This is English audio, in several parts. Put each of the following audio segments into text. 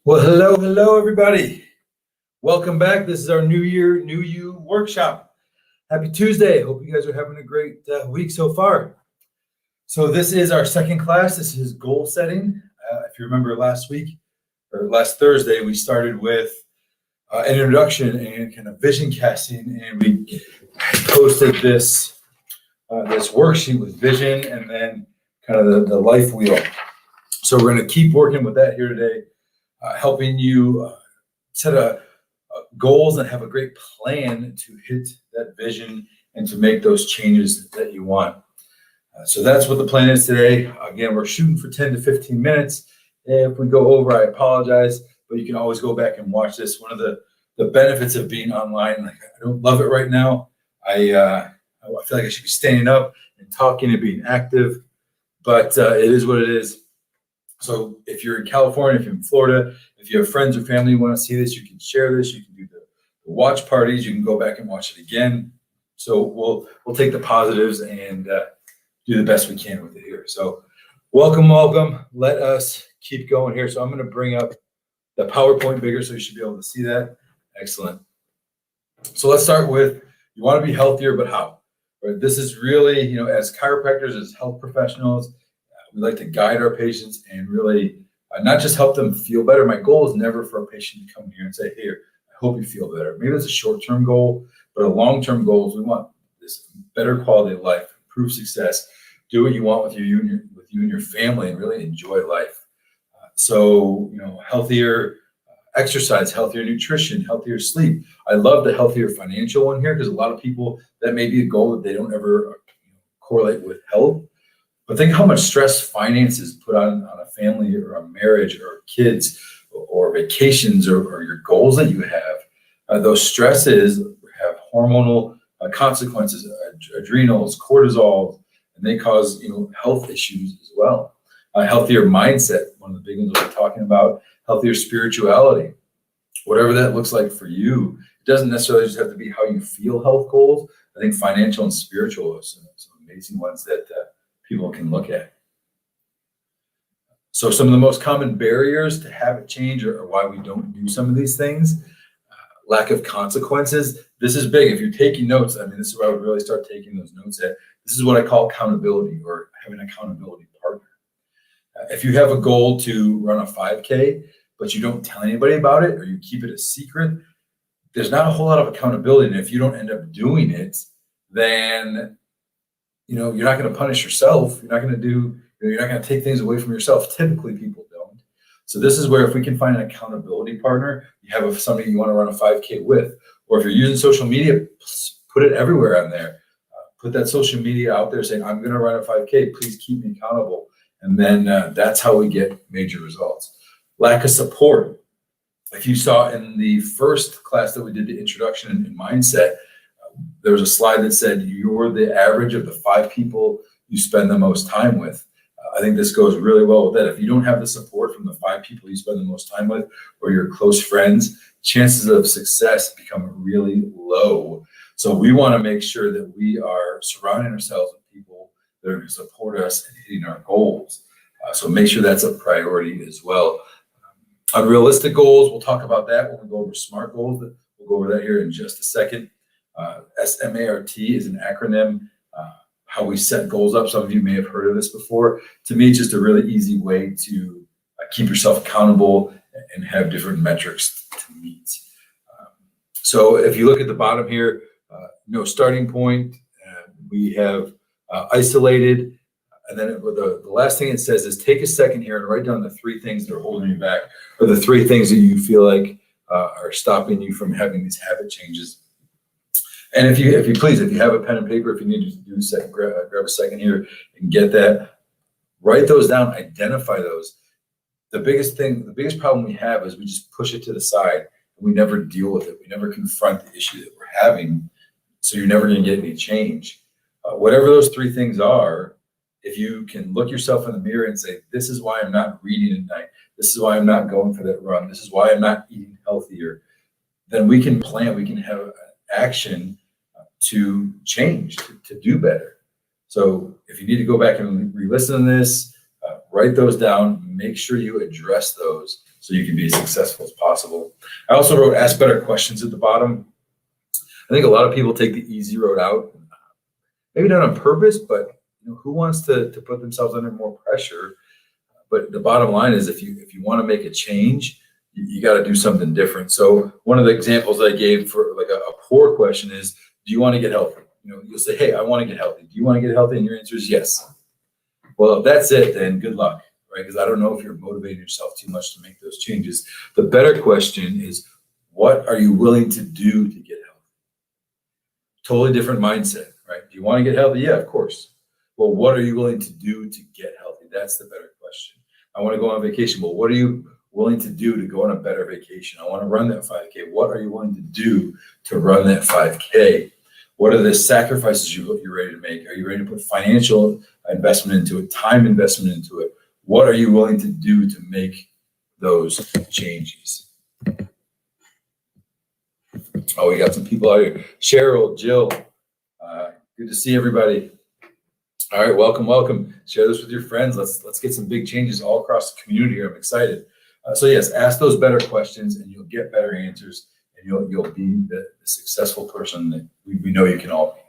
Well, hello, everybody. Welcome back. This is our New Year, New You workshop. Happy Tuesday. Hope you guys are having a great week so far. So this is our second class. This is goal setting. If you remember last week or last Thursday, we started with an introduction and kind of vision casting, and we posted this worksheet with vision and then kind of the life wheel. So we're going to keep working with that here today. Helping you set goals and have a great plan to hit that vision and to make those changes that you want. So that's what the plan is today. Again, we're shooting for 10 to 15 minutes. If we go over, I apologize, but you can always go back and watch this. One of the benefits of being online, like I don't love it right now. I feel like I should be standing up and talking and being active, but it is what it is. So if you're in California, if you're in Florida, if you have friends or family who want to see this, you can share this. You can do the watch parties. You can go back and watch it again. So we'll take the positives and do the best we can with it here. So welcome. Let us keep going here. So I'm going to bring up the PowerPoint bigger so you should be able to see that. Excellent. So let's start with, you want to be healthier, but how? Right? This is really, as chiropractors, as health professionals, we like to guide our patients and really not just help them feel better. My goal is never for a patient to come here and say, "Here, I hope you feel better." Maybe that's a short-term goal, but a long-term goal is we want this better quality of life, improve success, do what you want with you and your family, and really enjoy life. So, healthier exercise, healthier nutrition, healthier sleep. I love the healthier financial one here because a lot of people, that may be a goal that they don't ever correlate with health. But think how much stress finances put on a family or a marriage or kids or vacations or your goals that you have. Those stresses have hormonal consequences, adrenals, cortisol, and they cause health issues as well. A healthier mindset, one of the big ones we're talking about, healthier spirituality, whatever that looks like for you. It doesn't necessarily just have to be how you feel health goals. I think financial and spiritual are some amazing ones that people can look at. So some of the most common barriers to habit change or why we don't do some of these things, lack of consequences. This is big. If you're taking notes, this is where I would really start taking those notes at. This is what I call accountability or having an accountability partner. If you have a goal to run a 5K, but you don't tell anybody about it or you keep it a secret, there's not a whole lot of accountability. And if you don't end up doing it, then you're not going to punish yourself. You're not going to take things away from yourself. Typically, people don't. So this is where if we can find an accountability partner, you have somebody you want to run a 5K with, or if you're using social media, put it everywhere on there. Put that social media out there saying, "I'm going to run a 5K. Please keep me accountable." And then that's how we get major results. Lack of support. If you saw in the first class that we did, the introduction and mindset, there was a slide that said you're the average of the 5 people you spend the most time with. I think this goes really well with that. If you don't have the support from the 5 people you spend the most time with or your close friends, chances of success become really low. So we want to make sure that we are surrounding ourselves with people that are going to support us in hitting our goals. So make sure that's a priority as well. Unrealistic goals, we'll talk about that when we go over SMART goals. We'll go over that here in just a second. SMART is an acronym, how we set goals up. Some of you may have heard of this before. To me, it's just a really easy way to keep yourself accountable and have different metrics to meet. So if you look at the bottom here, starting point, we have isolated. And then the last thing it says is take a second here and write down the 3 things that are holding you back, or the 3 things that you feel like are stopping you from having these habit changes. And if you please, if you have a pen and paper, if you need to do a second, grab a second here and get that, write those down, identify those. The biggest problem we have is we just push it to the side and we never deal with it. We never confront the issue that we're having. So you're never going to get any change. Whatever those 3 things are, if you can look yourself in the mirror and say, this is why I'm not reading at night. This is why I'm not going for that run. This is why I'm not eating healthier. Then we can plan, we can have action to change, to do better. So if you need to go back and re-listen to this, Write those down. Make sure you address those so you can be as successful as possible. I also wrote ask better questions at the bottom. I think a lot of people take the easy road out, maybe not on purpose, but who wants to put themselves under more pressure? But the bottom line is if you want to make a change, you got to do something different. So one of the examples I gave for like a poor question is, do you want to get healthy? You'll say, hey, I want to get healthy. Do you want to get healthy? And your answer is yes. Well, if that's it, then good luck, right? Because I don't know if you're motivating yourself too much to make those changes. The better question is, what are you willing to do to get healthy? Totally different mindset, right? Do you want to get healthy? Yeah, of course. Well, what are you willing to do to get healthy? That's the better question. I want to go on vacation. Well, what are you willing to do to go on a better vacation? I want to run that 5K. What are you willing to do to run that 5K? What are the sacrifices you're ready to make? Are you ready to put financial investment into it, time investment into it? What are you willing to do to make those changes? Oh, we got some people out here. Cheryl, Jill, good to see everybody. All right, welcome. Share this with your friends. Let's get some big changes all across the community here. I'm excited. So yes, ask those better questions, and you'll get better answers, and you'll be the successful person that we know you can all be.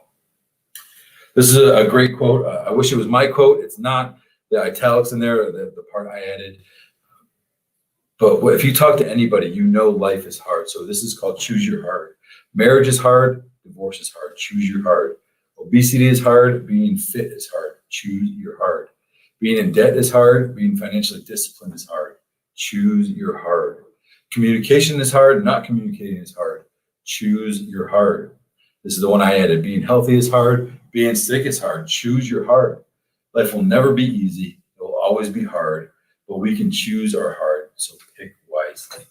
This is a great quote. I wish it was my quote. It's not. The italics in there, the part I added. But if you talk to anybody, life is hard. So this is called choose your hard. Marriage is hard. Divorce is hard. Choose your hard. Obesity is hard. Being fit is hard. Choose your hard. Being in debt is hard. Being financially disciplined is hard. Choose your hard. Communication is hard. Not communicating is hard. Choose your hard. This is the one I added. Being healthy is hard. Being sick is hard. Choose your hard. Life will never be easy. It will always be hard, but we can choose our hard. So pick wisely.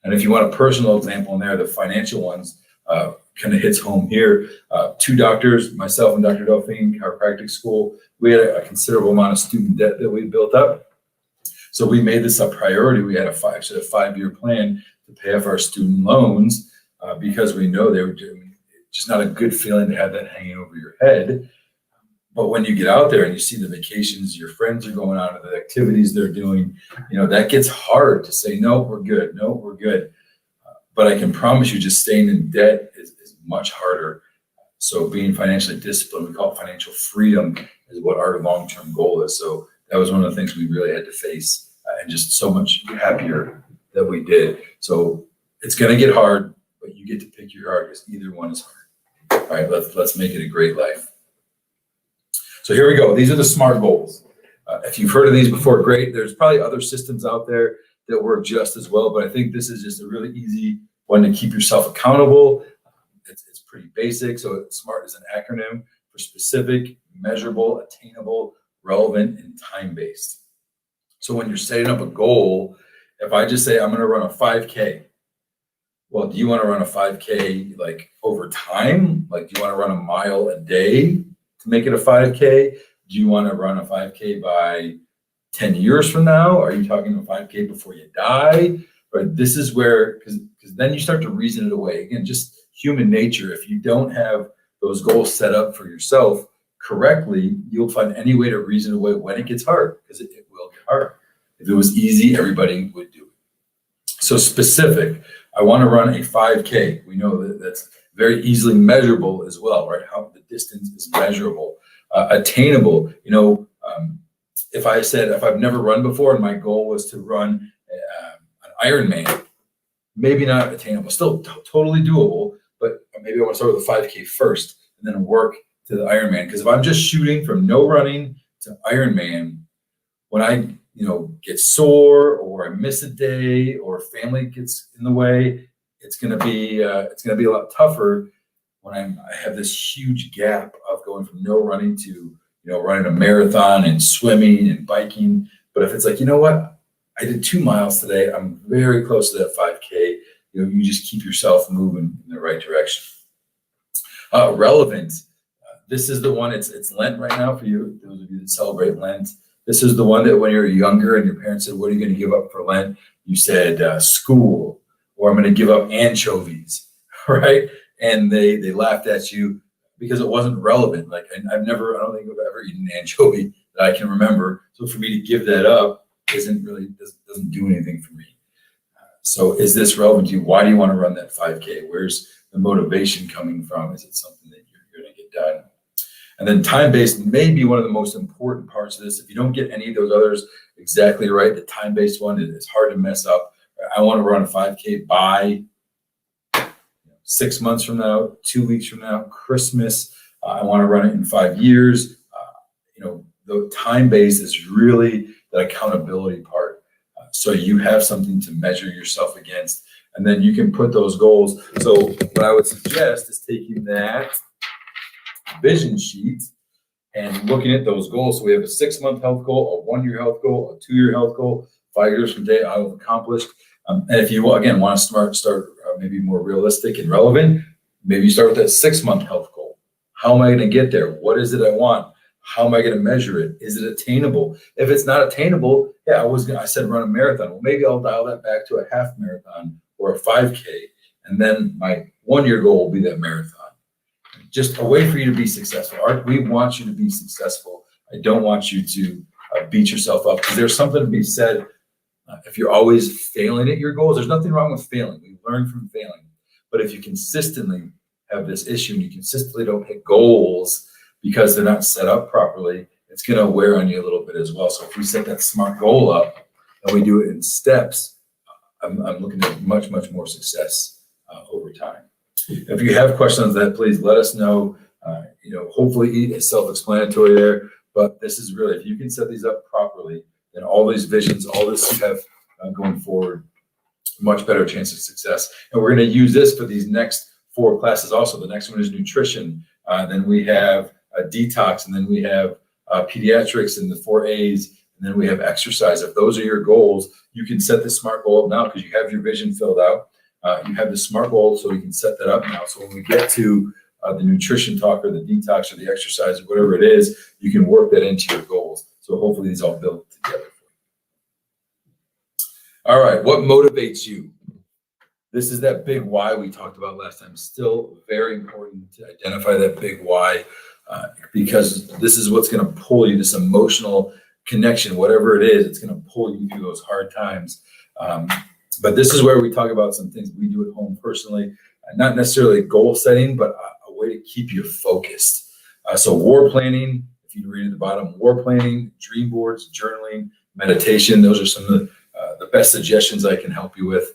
And if you want a personal example in there, the financial ones kind of hits home here. Two doctors, myself and Dr. Delphine, chiropractic school, we had a considerable amount of student debt that we built up. So we made this a priority. We had a 5-year plan to pay off our student loans because we know they were doing just not a good feeling to have that hanging over your head. But when you get out there and you see the vacations your friends are going on, or the activities they're doing, that gets hard to say, no, we're good. No, we're good. But I can promise you just staying in debt is much harder. So being financially disciplined, we call it financial freedom, is what our long-term goal is. So that was one of the things we really had to face and just so much happier that we did. So it's going to get hard, but you get to pick your hard because either one is hard. All right, let's make it a great life. So here we go. These are the SMART goals. If you've heard of these before, great. There's probably other systems out there that work just as well, but I think this is just a really easy one to keep yourself accountable. It's pretty basic. So SMART is an acronym for specific, measurable, attainable, relevant, and time-based. So when you're setting up a goal, if I just say I'm going to run a 5K, well, do you want to run a 5K like over time? Like, do you want to run a mile a day to make it a 5K? Do you want to run a 5K by 10 years from now? Are you talking a 5K before you die? But this is where, because then you start to reason it away. Again, just human nature. If you don't have those goals set up for yourself correctly, you'll find any way to reason away when it gets hard, because it will get hard. If it was easy, everybody would do it. So specific, I want to run a 5K. We know that that's very easily measurable as well, right? How the distance is measurable. Attainable, if I've never run before and my goal was to run an Ironman, maybe not attainable, still totally doable, but maybe I want to start with a 5K first and then work to the Ironman. Because if I'm just shooting from no running to Ironman, when I get sore or I miss a day or family gets in the way, it's gonna be a lot tougher when I have this huge gap of going from no running to running a marathon and swimming and biking. But if it's like, what, I did 2 miles today, I'm very close to that 5K. You just keep yourself moving in the right direction. Relevant. This is the one. It's Lent right now for you. Those of you that celebrate Lent. This is the one that when you're younger and your parents said, "What are you going to give up for Lent?" You said school, or "I'm going to give up anchovies," right? And they laughed at you because it wasn't relevant. Like I don't think I've ever eaten an anchovy that that I can remember. So for me to give that up doesn't do anything for me. So is this relevant to you? Why do you want to run that 5K? Where's the motivation coming from? Is it something that you're going to get done? And then time-based may be one of the most important parts of this. If you don't get any of those others exactly right, the time-based one is hard to mess up. I want to run a 5K by 6 months from now, 2 weeks from now, Christmas. I want to run it in 5 years. The time-based is really the accountability part. So you have something to measure yourself against, and then you can put those goals. So what I would suggest is taking that vision sheet and looking at those goals. So we have a 6-month health goal, a 1-year health goal, a 2-year health goal, 5 years from today I'll have accomplished. And if you again want to start maybe more realistic and relevant, maybe you start with that 6-month health goal. How am I going to get there? What is it I want? How am I going to measure it? Is it attainable? If it's not attainable, I said run a marathon. Well, maybe I'll dial that back to a half marathon or a 5K, and then my 1-year goal will be that marathon. Just a way for you to be successful. Art, we want you to be successful. I don't want you to beat yourself up, because there's something to be said. If you're always failing at your goals, there's nothing wrong with failing. We learn from failing. But if you consistently have this issue and you consistently don't hit goals because they're not set up properly, it's going to wear on you a little bit as well. So if we set that SMART goal up and we do it in steps, I'm looking at much, much more success over time. If you have questions on that, please let us know. Hopefully it's self-explanatory there, but this is really, if you can set these up properly, then all these visions, all this you have going forward, much better chance of success. And we're going to use this for these next 4 classes also. The next one is nutrition. Then we have detox, and then we have pediatrics and the 4 A's, and then we have exercise. If those are your goals, you can set the SMART goal up now because you have your vision filled out. You have the SMART goal, so you can set that up now. So when we get to the nutrition talk or the detox or the exercise or whatever it is, you can work that into your goals. So hopefully these all build together for you. All right, what motivates you? This is that big why we talked about last time. Still very important to identify that big why, because this is what's going to pull you, this emotional connection, whatever it is, it's going to pull you through those hard times. But this is where we talk about some things we do at home personally, not necessarily goal setting, but a way to keep you focused. So war planning, if you read at the bottom, war planning, dream boards, journaling, meditation, those are some of the best suggestions I can help you with.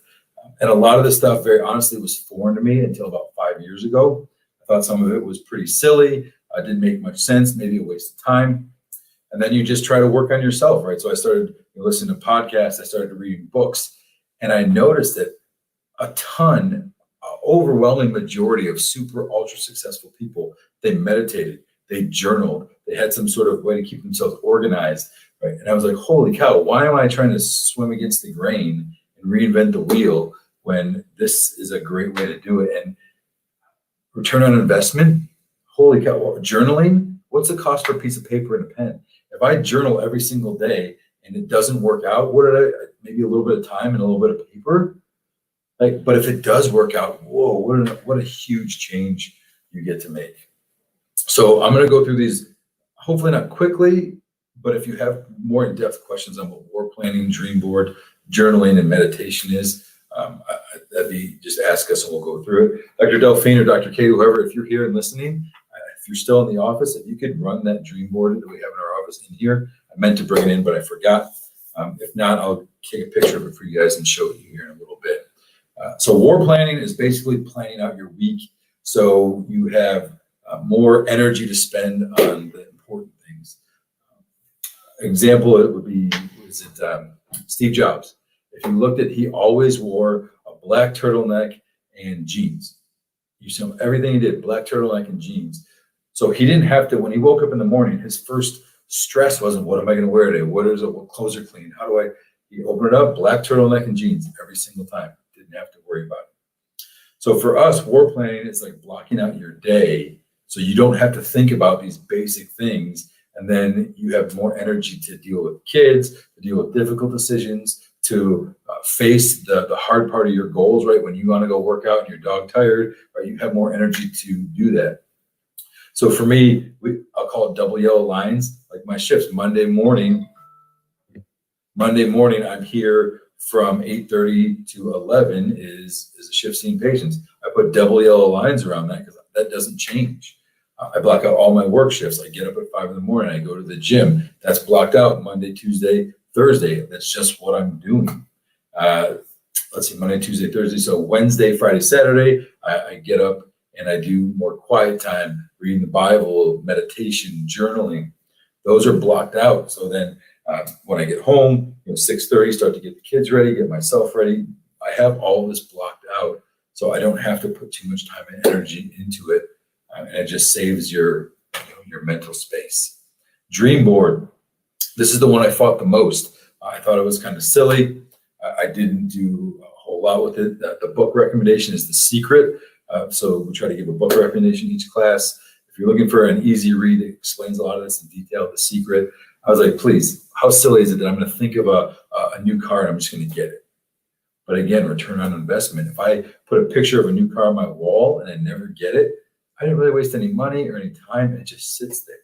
And a lot of this stuff, very honestly, was foreign to me until about 5 years ago. I thought some of it was pretty silly, didn't make much sense, maybe a waste of time. And then you just try to work on yourself, right? So I started listening to podcasts, I started reading books, and I noticed that overwhelming majority of super ultra successful people, they meditated, they journaled, they had some sort of way to keep themselves organized, right? And I was like, holy cow, why am I trying to swim against the grain and reinvent the wheel when this is a great way to do it? And return on investment, holy cow, journaling, what's the cost for a piece of paper and a pen? If I journal every single day and it doesn't work out, maybe a little bit of time and a little bit of paper, but if it does work out, whoa, what a huge change you get to make. So I'm going to go through these, hopefully not quickly, but if you have more in-depth questions on what war planning, dream board, journaling, and meditation is, just ask us and we'll go through it. Dr. Delphine or Dr. Kate, whoever, if you're here and listening, if you're still in the office, if you could run that dream board that we have in our office in here. I meant to bring it in, but I forgot. If not, I'll take a picture of it for you guys and show it you here in a little bit. So war planning is basically planning out your week so you have more energy to spend on the important things. Example, it would be, Steve Jobs. If you looked at, he always wore a black turtleneck and jeans. You saw everything he did, black turtleneck and jeans. So he didn't have to, when he woke up in the morning, his first stress wasn't, what am I going to wear today? What clothes are clean? He opened it up, black turtleneck and jeans every single time. Didn't have to worry about it. So for us, war planning is like blocking out your day so you don't have to think about these basic things. And then you have more energy to deal with kids, to deal with difficult decisions, to face the hard part of your goals, right? When you want to go work out and you're dog tired, right? You have more energy to do that. So for me, I'll call it double yellow lines. like my shifts. Monday morning, I'm here from 8:30 to 11 is a shift seeing patients. I put double yellow lines around that because that doesn't change. I block out all my work shifts. I get up at 5 in the morning. I go to the gym. That's blocked out Monday, Tuesday, Thursday. That's just what I'm doing. Let's see, Monday, Tuesday, Thursday. So Wednesday, Friday, Saturday, I get up and I do more quiet time, reading the Bible, meditation, journaling. Those are blocked out. So then when I get home, 6:30, start to get the kids ready, get myself ready. I have all this blocked out, so I don't have to put too much time and energy into it, and it just saves your mental space. Dream board. This is the one I fought the most. I thought it was kind of silly. I didn't do a whole lot with it. The book recommendation is The Secret. So we try to give a book recommendation each class. If you're looking for an easy read that explains a lot of this in detail, The Secret. I was like, please, how silly is it that I'm going to think of a new car and I'm just going to get it? But again, return on investment. If I put a picture of a new car on my wall and I never get it, I didn't really waste any money or any time. It just sits there.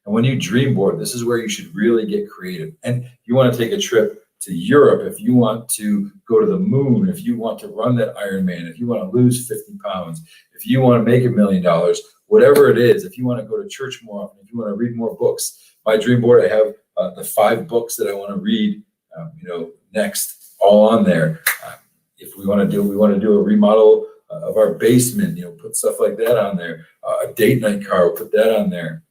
And when you dream board, this is where you should really get creative. And if you want to take a trip to Europe, if you want to go to the moon, if you want to run that Ironman, if you want to lose 50 pounds, if you want to make $1 million, whatever it is, if you want to go to church more often, if you want to read more books, my dream board, I have the 5 books that I want to read, next, all on there. If we want to do a remodel of our basement, put stuff like that on there. A date night car, we'll put that on there.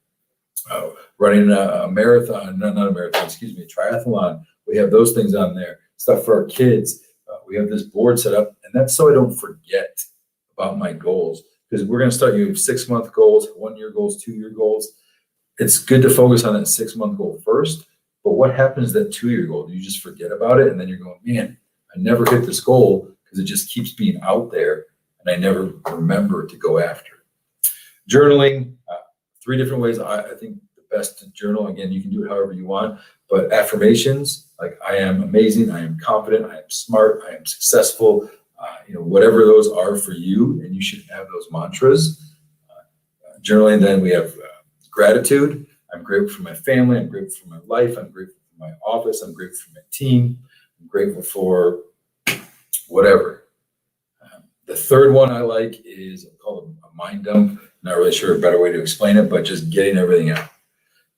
Running a marathon, not a marathon, excuse me, a triathlon. We have those things on there. Stuff for our kids. We have this board set up, and that's so I don't forget about my goals. Because we're going to start, you have 6-month goals, 1-year goals, 2-year goals. It's good to focus on that 6-month goal first, but what happens to that 2-year goal? You just forget about it, and then you're going, man, I never hit this goal because it just keeps being out there, and I never remember to go after it. Journaling, 3 different ways. I think the best to journal, again, you can do it however you want, but affirmations, like I am amazing, I am confident, I am smart, I am successful, whatever those are for you, and you should have those mantras. Journaling, then we have gratitude. I'm grateful for my family. I'm grateful for my life. I'm grateful for my office. I'm grateful for my team. I'm grateful for whatever. The third one I like is called a mind dump. Not really sure a better way to explain it, but just getting everything out.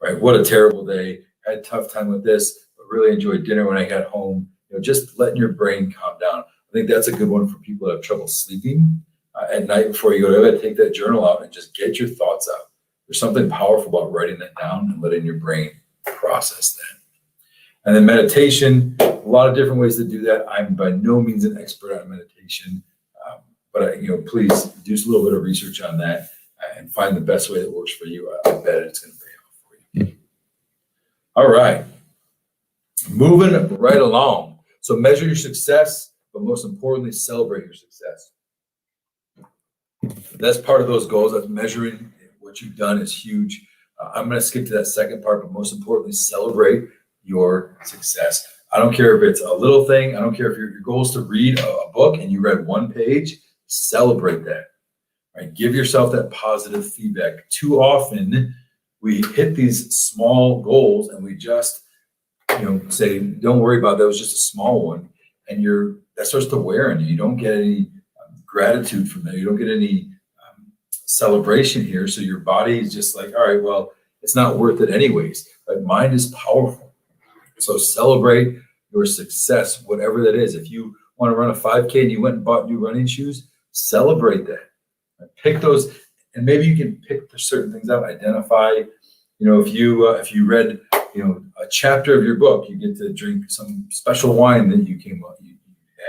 Right? What a terrible day. Had a tough time with this, but really enjoyed dinner when I got home. Just letting your brain calm down. I think that's a good one for people that have trouble sleeping at night before you go to bed. Take that journal out and just get your thoughts out. There's something powerful about writing that down and letting your brain process that. And then meditation, a lot of different ways to do that. I'm by no means an expert on meditation, but please do a little bit of research on that and find the best way that works for you. I bet it's going to pay off for you. All right, moving right along. So measure your success, but most importantly, celebrate your success. That's part of those goals. That's measuring what you've done is huge. I'm going to skip to that second part, but most importantly, celebrate your success. I don't care if it's a little thing. I don't care if your goal is to read a book and you read 1 page. Celebrate that. Right? Give yourself that positive feedback. Too often, we hit these small goals and we just, say, "Don't worry about that. It was just a small one," and that starts to wear on you. You don't get any gratitude from that. You don't get any celebration here. So your body is just like, all right, well, it's not worth it anyways. But mind is powerful. So celebrate your success, whatever that is. If you want to run a 5K and you went and bought new running shoes, celebrate that. Pick those, and maybe you can pick certain things out. Identify, if you read, a chapter of your book, you get to drink some special wine that you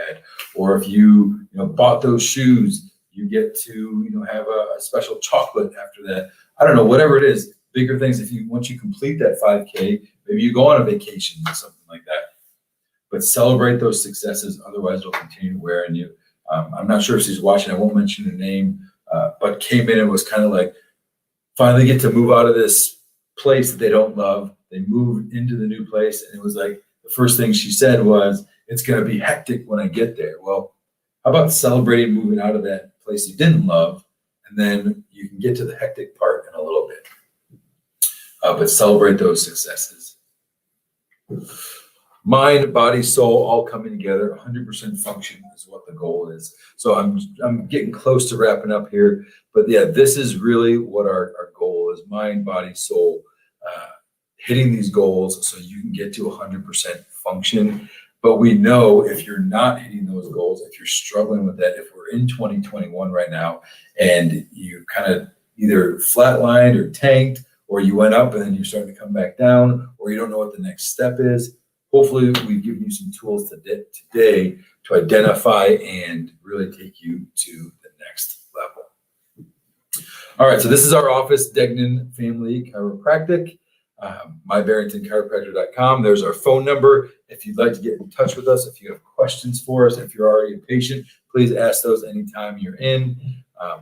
had, or if you bought those shoes, you get to have a special chocolate after that. I don't know, whatever it is, bigger things. Once you complete that 5K, maybe you go on a vacation or something like that. But celebrate those successes, otherwise they'll continue to wear on you. I'm not sure if she's watching. I won't mention her name, but came in and was kind of like, finally get to move out of this place that they don't love. They moved into the new place, and it was like the first thing she said was, "It's going to be hectic when I get there." Well, how about celebrating moving out of that place you didn't love, and then you can get to the hectic part in a little bit. but celebrate those successes. Mind, body, soul, all coming together. 100% function is what the goal is. So I'm getting close to wrapping up here, but yeah, this is really what our goal is: mind, body, soul. Hitting these goals so you can get to 100% function. But we know if you're not hitting those goals, if you're struggling with that, if we're in 2021 right now and you kind of either flatlined or tanked, or you went up and then you're starting to come back down, or you don't know what the next step is, hopefully we've given you some tools today to identify and really take you to the next level. All right, so this is our office, Degnan Family Chiropractic. mybarringtonchiropractor.com. There's our phone number. If you'd like to get in touch with us, if you have questions for us, if you're already a patient, please ask those anytime you're in.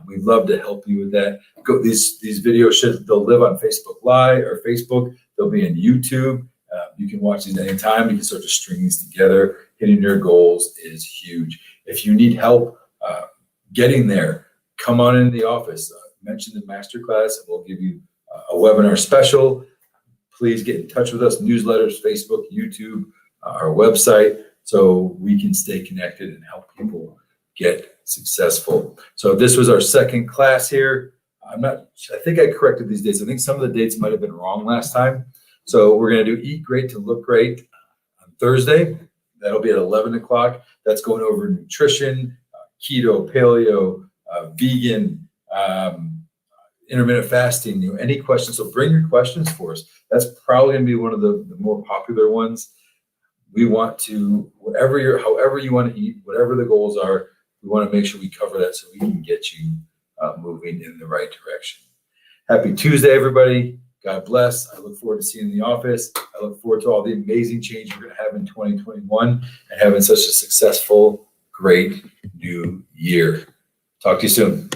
We'd love to help you with that. These videos they'll live on Facebook Live or Facebook. They'll be on YouTube. You can watch these anytime. You can start to string these together. Hitting your goals is huge. If you need help getting there, come on into the office. Mention the masterclass, and we'll give you a webinar special. Please get in touch with us, newsletters, Facebook, YouTube, our website, so we can stay connected and help people get successful. So this was our second class here. I think I corrected these dates. I think some of the dates might have been wrong last time. So we're going to do Eat Great to Look Great on Thursday. That'll be at 11 o'clock. That's going over nutrition, keto, paleo, vegan, intermittent fasting, any questions. So bring your questions for us. That's probably going to be one of the more popular ones. We want to, however you want to eat, whatever the goals are, we want to make sure we cover that so we can get you moving in the right direction. Happy Tuesday, everybody. God bless. I look forward to seeing you in the office. I look forward to all the amazing change we're going to have in 2021 and having such a successful, great new year. Talk to you soon.